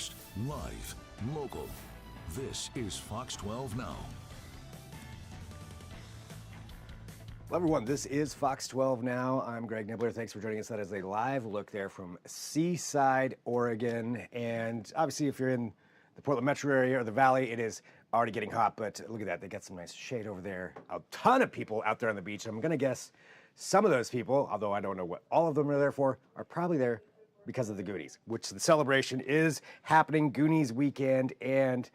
first, live, local. This is Fox 12 Now. Hello, everyone. This is Fox 12 Now. I'm Greg Nibbler. Thanks for joining us. That is a live look there from Seaside, Oregon. And obviously, if you're in the Portland metro area or the Valley, it is already getting hot. But look at that. They got some nice shade over there. A ton of people out there on the beach. I'm going to guess some of those people, although I don't know what all of them are there for, are probably there because of the Goonies, which the celebration is happening. Goonies weekend and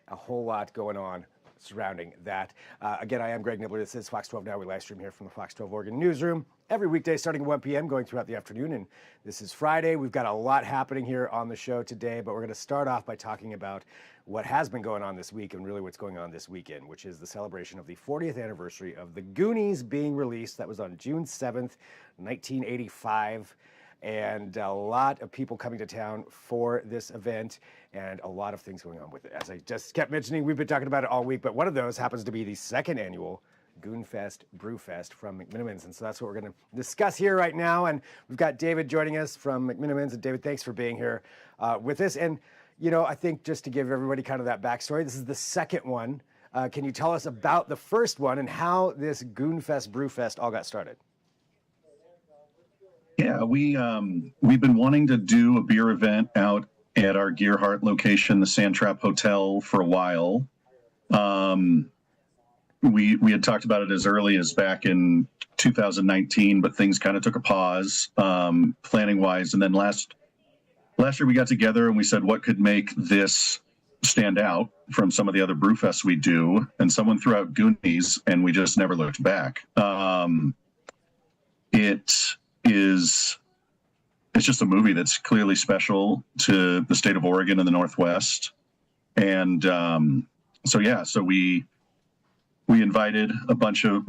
a whole lot going on surrounding that. Again, I am Greg Nibbler. This is Fox 12 Now. We live stream here from the Fox 12 Oregon newsroom every weekday starting at 1 p.m. going throughout the afternoon. And this is Friday. We've got a lot happening here on the show today, but we're going to start off by talking about what has been going on this week and really what's going on this weekend, which is the celebration of the 40th anniversary of the Goonies being released. That was on June 7th, 1985. And a lot of people coming to town for this event and a lot of things going on with it. As I just kept mentioning, we've been talking about it all week, but one of those happens to be the second annual GoonFest Brewfest from McMenamin's. And so that's what we're going to discuss here right now. And we've got David joining us from McMenamin's. And David, thanks for being here with us. And, you know, I think just to give everybody kind of that backstory, this is the second one. Can you tell us about the first one and how this GoonFest Brewfest all got started? Yeah, we've been wanting to do a beer event out at our Gearhart location, the Sand Trap Hotel, for a while. We had talked about it as early as back in 2019, but things kind of took a pause, planning wise. And then last year we got together and we said, what could make this stand out from some of the other brewfests we do? And someone threw out Goonies, and we just never looked back. It's just a movie that's clearly special to the state of Oregon and the Northwest. And so we invited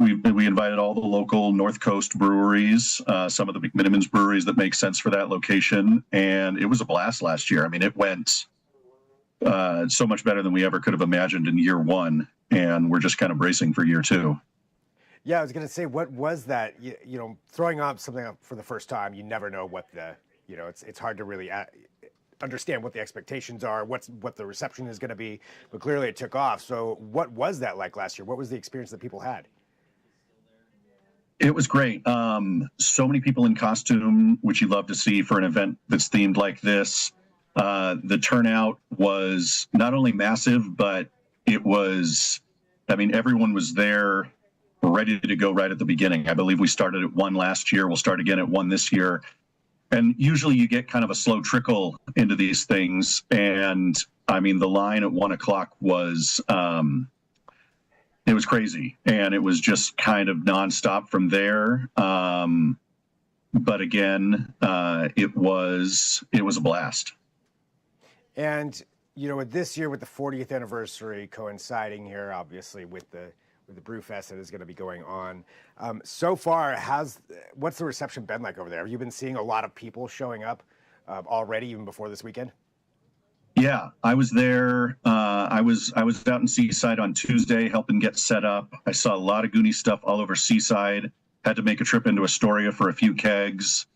we invited all the local North Coast breweries, some of the McMenamin's breweries that make sense for that location. And it was a blast last year. I mean, it went so much better than we ever could have imagined in year one. And we're just kind of bracing for year two. Yeah, I was going to say, what was that? You know, throwing up something up for the first time, you never know what it's hard to really understand what the expectations are, what the reception is going to be, but clearly it took off. So what was that like last year? What was the experience that people had? It was great. So many people in costume, which you love to see for an event that's themed like this. The turnout was not only massive, but everyone was there ready to go right at the beginning. I believe we started at 1 last year. We'll start again at 1 this year. And usually you get kind of a slow trickle into these things. And I mean, the line at 1 o'clock was, it was crazy. And it was just kind of nonstop from there. But again, it was a blast. And, you know, with this year, with the 40th anniversary coinciding here, obviously with the Brewfest that is going to be going on. So far, what's the reception been like over there? Have you been seeing a lot of people showing up already, even before this weekend? Yeah, I was there. I was out in Seaside on Tuesday helping get set up. I saw a lot of Goonies stuff all over Seaside. Had to make a trip into Astoria for a few kegs.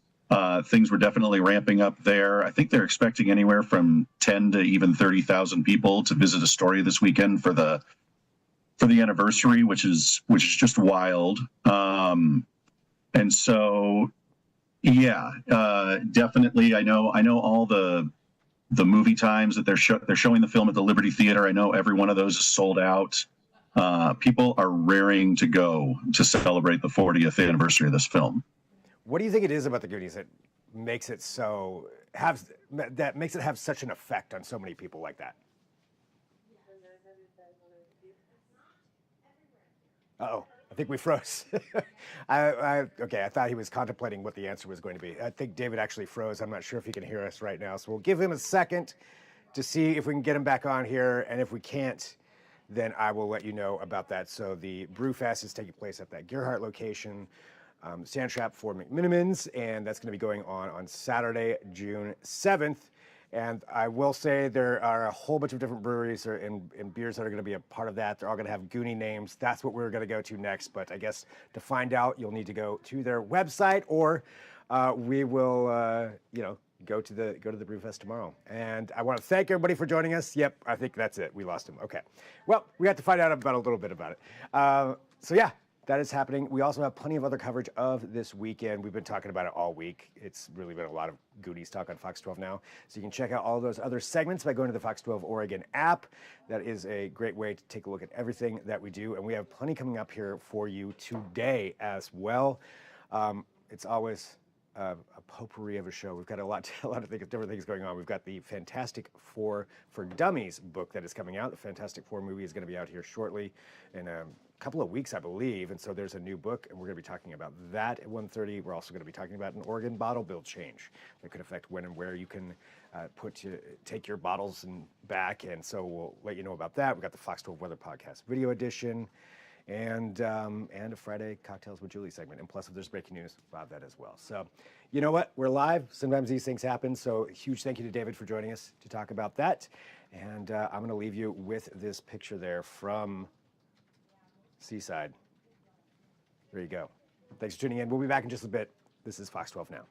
Things were definitely ramping up there. I think they're expecting anywhere from 10 to even 30,000 people to visit Astoria this weekend for the anniversary, which is just wild. And so, yeah, definitely. I know all the movie times that they're showing the film at the Liberty Theater. I know every one of those is sold out. People are raring to go to celebrate the 40th anniversary of this film. What do you think it is about the Goonies that makes it have such an effect on so many people like that? Uh-oh, I think we froze. Okay, I thought he was contemplating what the answer was going to be. I think David actually froze. I'm not sure if he can hear us right now. So we'll give him a second to see if we can get him back on here. And if we can't, then I will let you know about that. So the Brewfest is taking place at that Gearhart location, Sand Trap for McMenamin's, and that's going to be going on Saturday, June 7th. And I will say there are a whole bunch of different breweries and beers that are going to be a part of that. They're all going to have Goonie names. That's what we're going to go to next. But I guess to find out, you'll need to go to their website, or we will, go to the Brewfest tomorrow. And I want to thank everybody for joining us. Yep, I think that's it. We lost him. Okay. Well, we got to find out about a little bit about it. So yeah, that is happening. We also have plenty of other coverage of this weekend. We've been talking about it all week. It's really been a lot of Goonies talk on Fox 12 now. So you can check out all those other segments by going to the Fox 12 Oregon app. That is a great way to take a look at everything that we do. And we have plenty coming up here for you today as well. It's always a potpourri of a show. We've got a lot of things, different things going on. We've got the Fantastic Four for Dummies book that is coming out. The Fantastic Four movie is going to be out here shortly in a couple of weeks, I believe. And so there's a new book, and we're going to be talking about that at 1:30. We're also going to be talking about an Oregon bottle bill change that could affect when and where you can take your bottles and back. And so we'll let you know about that. We've got the Fox 12 Weather Podcast video edition. And a Friday Cocktails with Julie segment. And plus, if there's breaking news, we'll have that as well. So, you know what? We're live. Sometimes these things happen. So, huge thank you to David for joining us to talk about that. And I'm going to leave you with this picture there from Seaside. There you go. Thanks for tuning in. We'll be back in just a bit. This is Fox 12 Now.